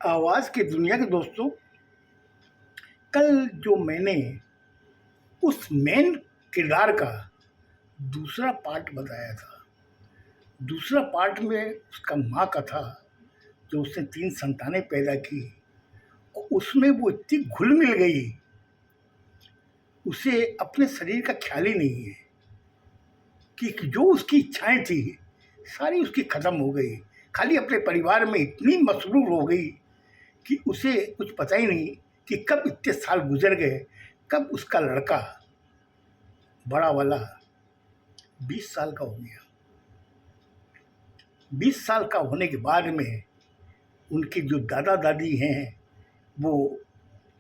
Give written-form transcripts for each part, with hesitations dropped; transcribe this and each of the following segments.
आवाज़ की दुनिया के दोस्तों, कल जो मैंने उस मेन किरदार का दूसरा पार्ट बताया था, दूसरा पार्ट में उसका माँ का था, जो उसने 3 संतानें पैदा की और उसमें वो इतनी घुल-मिल गई, उसे अपने शरीर का ख़्याल ही नहीं है कि जो उसकी इच्छाएँ थी, सारी उसकी ख़त्म हो गई। खाली अपने परिवार में इतनी मसरूफ़ हो गई कि उसे कुछ पता ही नहीं कि कब इतने साल गुज़र गए, कब उसका लड़का बड़ा वाला 20 साल का हो गया। 20 साल का होने के बाद में उनके जो दादा-दादी हैं, वो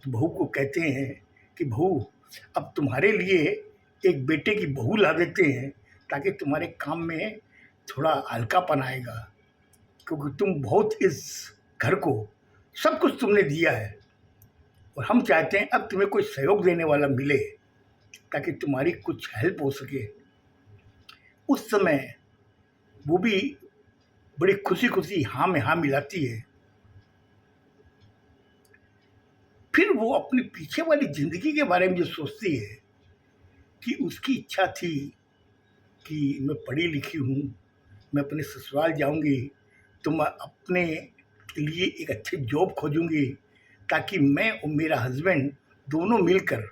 बहू को कहते हैं कि बहू, अब तुम्हारे लिए एक बेटे की बहू ला देते हैं ताकि तुम्हारे काम में थोड़ा हल्कापन आएगा, क्योंकि तुम बहुत इस घर को सब कुछ तुमने दिया है और हम चाहते हैं अब तुम्हें कोई सहयोग देने वाला मिले ताकि तुम्हारी कुछ हेल्प हो सके। उस समय वो भी बड़ी खुशी-खुशी हाँ में हाँ मिलाती है। फिर वो अपने पीछे वाली ज़िंदगी के बारे में जो सोचती है कि उसकी इच्छा थी कि मैं पढ़ी-लिखी हूँ, मैं अपने ससुराल जाऊँगी तो मैं अपने लिए एक अच्छी जॉब खोजूँगी ताकि मैं और मेरा हस्बैंड दोनों मिलकर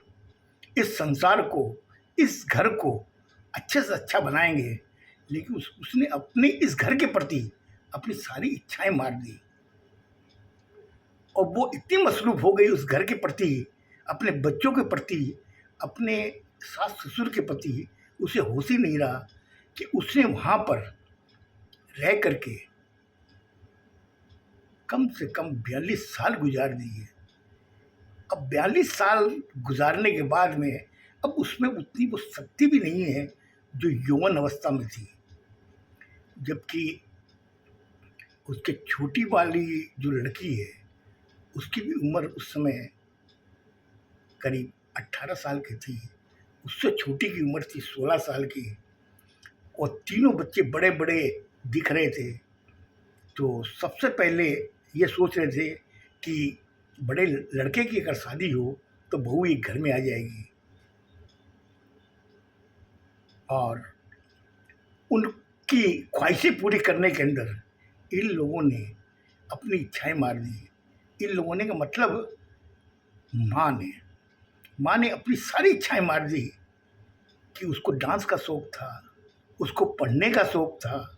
इस संसार को, इस घर को अच्छे से अच्छा बनाएँगे। लेकिन उसने अपने इस घर के प्रति अपनी सारी इच्छाएँ मार दी और वो इतनी मसरूफ़ हो गई उस घर के प्रति, अपने बच्चों के प्रति, अपने सास-ससुर के प्रति, उसे होश ही नहीं रहा कि उसने वहाँ पर रह कर के कम से कम 42 साल गुज़ार दिए। अब 42 साल गुज़ारने के बाद में अब उसमें उतनी वो शक्ति भी नहीं है जो यौवन अवस्था में थी। जबकि उसके छोटी वाली जो लड़की है, उसकी भी उम्र उस समय करीब 18 साल की थी। उससे छोटी की उम्र थी 16 साल की और तीनों बच्चे बड़े-बड़े दिख रहे थे। तो सबसे पहले ये सोच रहे थे कि बड़े लड़के की अगर शादी हो तो बहू एक घर में आ जाएगी और उनकी ख्वाहिशें पूरी करने के अंदर इन लोगों ने अपनी इच्छाएँ मार दी। इन लोगों ने का मतलब माँ ने माँ ने अपनी सारी इच्छाएँ मार दी कि उसको डांस का शौक था, उसको पढ़ने का शौक था,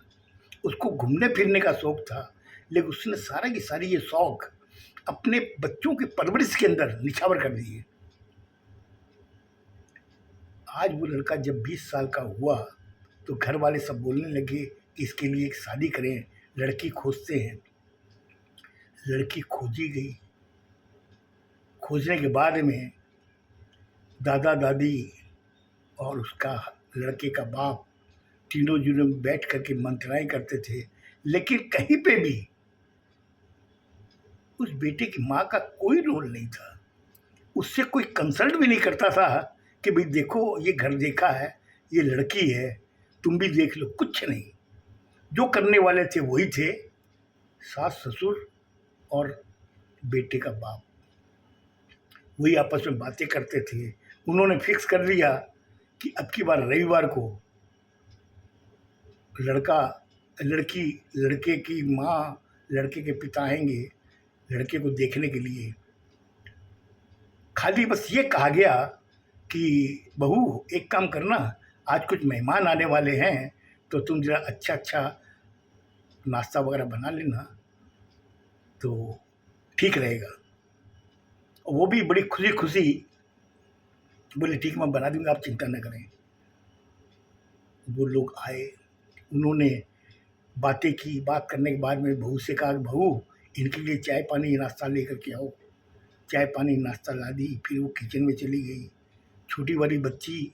उसको घूमने-फिरने का शौक था, लेकिन उसने सारा की सारी ये शौक अपने बच्चों की परवरिश के अंदर निछावर कर दिए। आज वो लड़का जब 20 साल का हुआ, तो घर वाले सब बोलने लगे कि इसके लिए एक शादी करें, लड़की खोजते हैं। लड़की खोजी गई, खोजने के बाद में दादा-दादी और उसका लड़के का बाप तीनों जुनून बैठ कर के मंत्राएँ करते थे, लेकिन कहीं पे भी उस बेटे की माँ का कोई रोल नहीं था। उससे कोई कंसल्ट भी नहीं करता था कि भाई देखो ये घर देखा है, ये लड़की है, तुम भी देख लो, कुछ नहीं। जो करने वाले थे वही थे, सास-ससुर और बेटे का बाप। वही आपस में बातें करते थे। उन्होंने फिक्स कर लिया कि अब की बार रविवार को लड़का लड़की लड़के की माँ, लड़के के पिता आएँगे लड़के को देखने के लिए। खाली बस ये कहा गया कि बहू एक काम करना, आज कुछ मेहमान आने वाले हैं, तो तुम ज़रा अच्छा-अच्छा नाश्ता वगैरह बना लेना, तो ठीक रहेगा। और वो भी बड़ी खुशी-खुशी बोले ठीक मैं बना दूँगी, आप चिंता ना करें। वो लोग आए, उन्होंने बातें की, बात करने के बाद में बहू से कहा कि बहू इनके लिए चाय-पानी नाश्ता लेकर के आओ। चाय-पानी नाश्ता ला दी, फिर वो किचन में चली गई। छोटी वाली बच्ची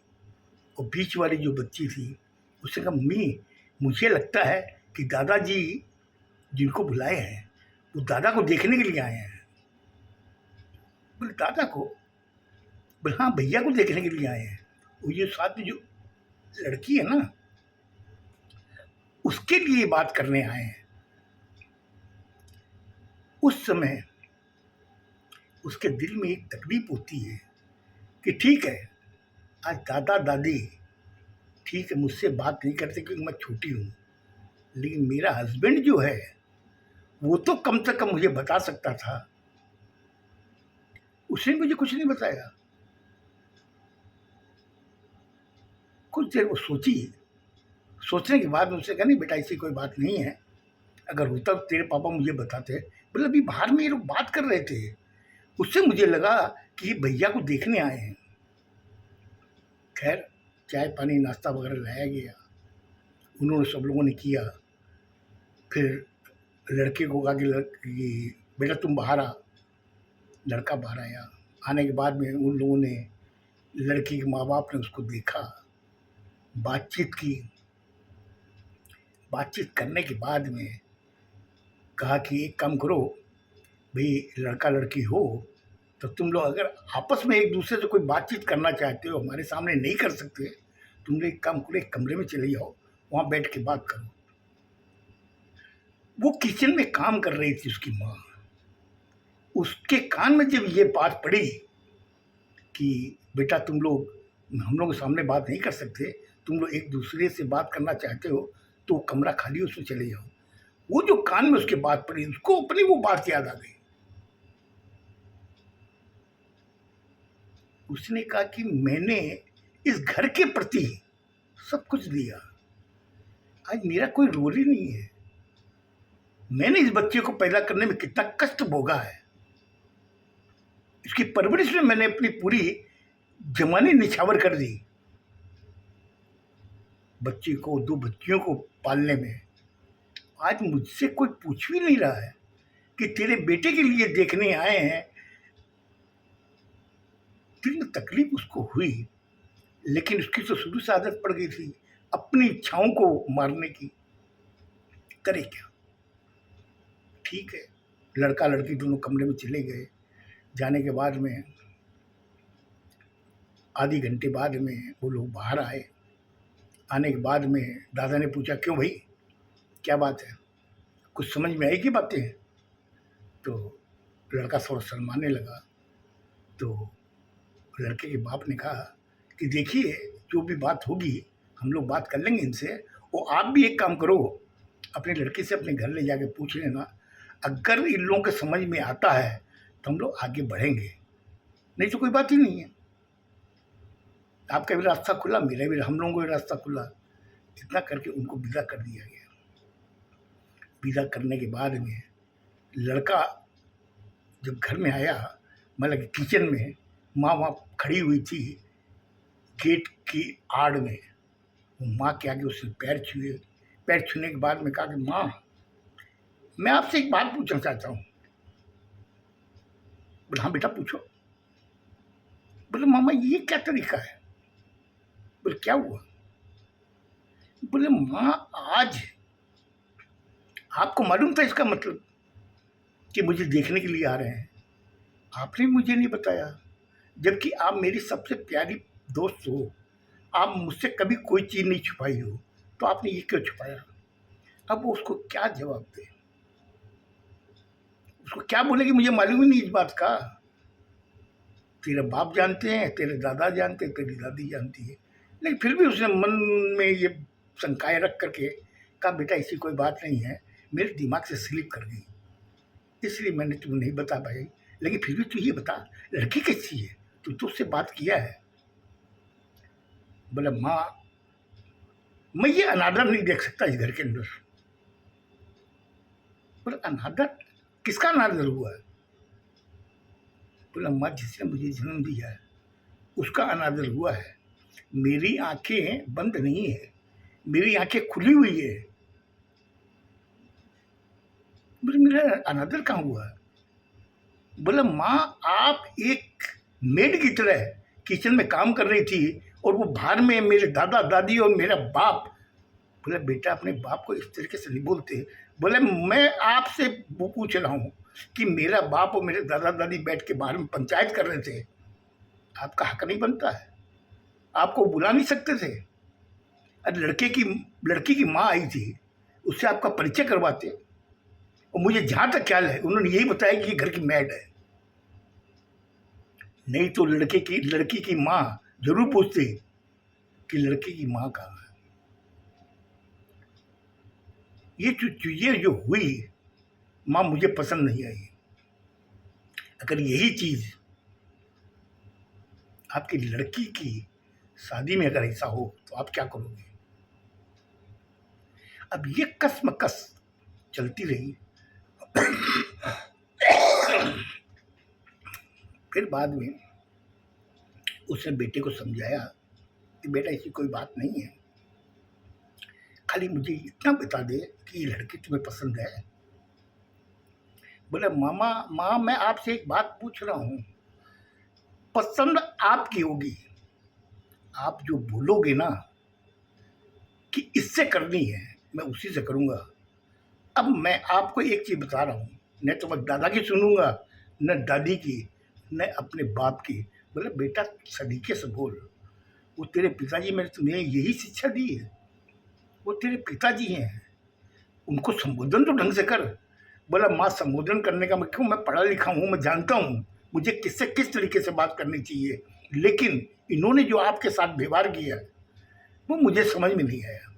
और बीच वाली जो बच्ची थी, उसने कहा मम्मी मुझे लगता है कि दादाजी जिनको बुलाए हैं, वो दादा को देखने के लिए आए हैं। बोले दादा को? बोले हाँ, भैया को देखने के लिए आए हैं। वो ये साथ में जो लड़की है ना, उसके लिए बात करने आए हैं। उस समय उसके दिल में एक तकलीफ होती है कि ठीक है, आज दादा दादी ठीक है मुझसे बात नहीं करते क्योंकि मैं छोटी हूँ, लेकिन मेरा हस्बैंड जो है वो तो कम से कम मुझे बता सकता था, उसने मुझे कुछ नहीं बताया। कुछ देर वो सोची, सोचने के बाद मुझसे कहा नहीं बेटा ऐसी कोई बात नहीं है, अगर होता तो तेरे पापा मुझे बताते। मतलब अभी बाहर में ये लोग बात कर रहे थे, उससे मुझे लगा कि ये भैया को देखने आए हैं। खैर चाय पानी नाश्ता वगैरह लाया गया, उन्होंने सब लोगों ने किया। फिर लड़के को कहा कि बेटा तुम बाहर आ। लड़का बाहर आया। आने के बाद में उन लोगों ने, लड़की के माँ बाप ने उसको देखा, बातचीत की। बातचीत करने के बाद में कहा कि एक काम करो भाई, लड़का लड़की हो तो तुम लोग अगर आपस में एक दूसरे से कोई बातचीत करना चाहते हो, हमारे सामने नहीं कर सकते, तुम लोग एक काम करो, एक कमरे में चले जाओ, वहाँ बैठ के बात करो। वो किचन में काम कर रही थी उसकी माँ, उसके कान में जब ये बात पड़ी कि बेटा तुम लोग हम लोग के सामने बात नहीं कर सकते, तुम लोग एक दूसरे से बात करना चाहते हो तो कमरा खाली उसमें चले जाओ, वो जो कान में उसके बात पड़ी, उसको अपनी वो बात याद आ गई। उसने कहा कि मैंने इस घर के प्रति सब कुछ दिया, आज मेरा कोई रोल ही नहीं है। मैंने इस बच्चे को पैदा करने में कितना कष्ट भोगा है, इसकी परवरिश में मैंने अपनी पूरी जमाने निछावर कर दी। बच्ची को, दो बच्चियों को पालने में आज मुझसे कोई पूछ भी नहीं रहा है कि तेरे बेटे के लिए देखने आए हैं। दिल में तकलीफ उसको हुई, लेकिन उसकी तो शुरू से आदत पड़ गई थी अपनी इच्छाओं को मारने की, करे क्या। ठीक है, लड़का लड़की दोनों कमरे में चले गए। जाने के बाद में आधे घंटे बाद में वो लोग बाहर आए। आने के बाद में दादा ने पूछा क्यों भाई, क्या बात है, कुछ समझ में आई की बातें हैं? तो लड़का थोड़ा शर्माने लगा। तो लड़के के बाप ने कहा कि देखिए जो भी बात होगी हम लोग बात कर लेंगे इनसे, और आप भी एक काम करो, अपनी लड़की से अपने घर ले जाके पूछ लेना, अगर इन लोगों के समझ में आता है तो हम लोग आगे बढ़ेंगे, नहीं तो कोई बात ही नहीं है। आपका भी रास्ता खुला, मेरा भी, हम लोगों को भी रास्ता खुला। इतना करके उनको विदा कर दिया गया। विदा करने के बाद में लड़का जब घर में आया, मतलब किचन में माँ वहाँ खड़ी हुई थी गेट की आड़ में, वो माँ के आगे उसने पैर छुए। पैर छूने के बाद में कहा कि माँ मैं आपसे एक बात पूछना चाहता हूँ। बोले हाँ बेटा पूछो। बोले मामा ये क्या तरीका है? बोले क्या हुआ? बोले माँ आज आपको मालूम था इसका मतलब कि मुझे देखने के लिए आ रहे हैं, आपने मुझे नहीं बताया, जबकि आप मेरी सबसे प्यारी दोस्त हो, आप मुझसे कभी कोई चीज़ नहीं छुपाई हो, तो आपने ये क्यों छुपाया? अब वो उसको क्या जवाब दे, उसको क्या बोले कि मुझे मालूम ही नहीं इस बात का। तेरे बाप जानते हैं, तेरे दादा जानते हैं, तेरी दादी जानती है, लेकिन फिर भी उसने मन में ये शंकाएँ रख करके कहा बेटा ऐसी कोई बात नहीं है, मेरे दिमाग से स्लिप कर गई, इसलिए मैंने तुम्हें नहीं बता पाई। लेकिन फिर भी तू ये बता लड़की कैसी है, तू उससे बात किया है? बोला माँ मैं ये अनादर नहीं देख सकता इस घर के अंदर। बोला अनादर? किसका अनादर हुआ है? बोला माँ जिसने मुझे जन्म दिया है उसका अनादर हुआ है। मेरी आंखें बंद नहीं है, मेरी आंखें खुली हुई है। बोले मेरा अनादर कहाँ हुआ है? बोला माँ आप एक मेड की तरह किचन में काम कर रही थी और वो बाहर में मेरे दादा दादी और मेरा बाप। बोले बेटा अपने बाप को इस तरीके से नहीं बोलते। बोले मैं आपसे वो पूछ रहा हूँ कि मेरा बाप और मेरे दादा दादी बैठ के बाहर में पंचायत कर रहे थे, आपका हक नहीं बनता है? आपको बुला नहीं सकते थे? अरे लड़की की माँ आई थी, उससे आपका परिचय करवाते। और मुझे जहाँ तक ख्याल है उन्होंने यही बताया कि ये घर की मैड है, नहीं तो लड़की की माँ जरूर पूछती कि लड़की की माँ कहाँ है। ये जो चीज़ें जो हुई माँ मुझे पसंद नहीं आई। अगर यही चीज़ आपकी लड़की की शादी में अगर ऐसा हो तो आप क्या करोगे? अब ये कसमकस चलती रही। फिर बाद में उसने बेटे को समझाया कि बेटा ऐसी कोई बात नहीं है, खाली मुझे इतना बता दे कि ये लड़की तुम्हें पसंद है। बोले माँ मैं आपसे एक बात पूछ रहा हूँ, पसंद आपकी होगी, आप जो बोलोगे ना कि इससे करनी है मैं उसी से करूँगा। अब मैं आपको एक चीज़ बता रहा हूँ, न तो मैं दादा की सुनूंगा न दादी की न अपने बाप की। बोले बेटा सलीके से बोल, वो तेरे पिताजी मैंने तुम्हें यही शिक्षा दी है, वो तेरे पिताजी हैं, उनको संबोधन तो ढंग से कर। बोला माँ संबोधन करने का मैं क्यों, मैं पढ़ा लिखा हूँ, मैं जानता हूँ मुझे किससे किस तरीके से बात करनी चाहिए, लेकिन इन्होंने जो आपके साथ व्यवहार किया वो मुझे समझ में नहीं आया।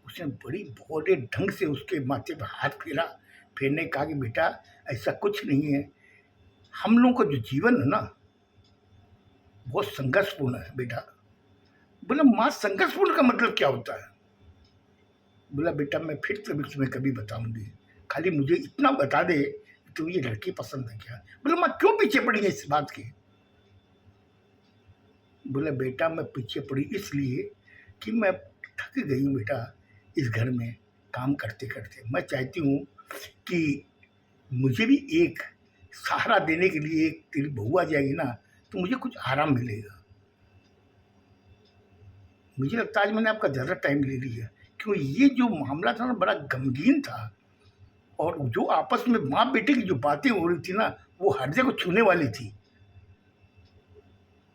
उसने बड़ी बड़े ढंग से उसके माथे पर हाथ फेरने कहा कि बेटा ऐसा कुछ नहीं है, हम लोगों का जो जीवन है ना बहुत संघर्षपूर्ण है बेटा। बोला माँ संघर्षपूर्ण का मतलब क्या होता है? बोला बेटा मैं फिर तुम्हें कभी बताऊंगी, खाली मुझे इतना बता दे कि तुम्हें ये लड़की पसंद है क्या। बोला माँ क्यों पीछे पड़ी है इस बात की? बोला बेटा मैं पीछे पड़ी इसलिए कि मैं थक गई हूँ बेटा इस घर में काम करते करते। मैं चाहती हूँ कि मुझे भी एक सहारा देने के लिए एक तेरी बहू आ जाएगी ना तो मुझे कुछ आराम मिलेगा। मुझे लगता है आज मैंने आपका ज़्यादा टाइम ले लिया, क्यों ये जो मामला था ना बड़ा गमगीन था, और जो आपस में माँ बेटे की जो बातें हो रही थी ना वो हृदय को छूने वाली थी।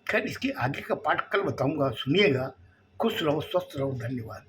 खैर इसके आगे का पाठ कल बताऊंगा, सुनिएगा। खुश रहो, स्वस्थ रहो, धन्यवाद।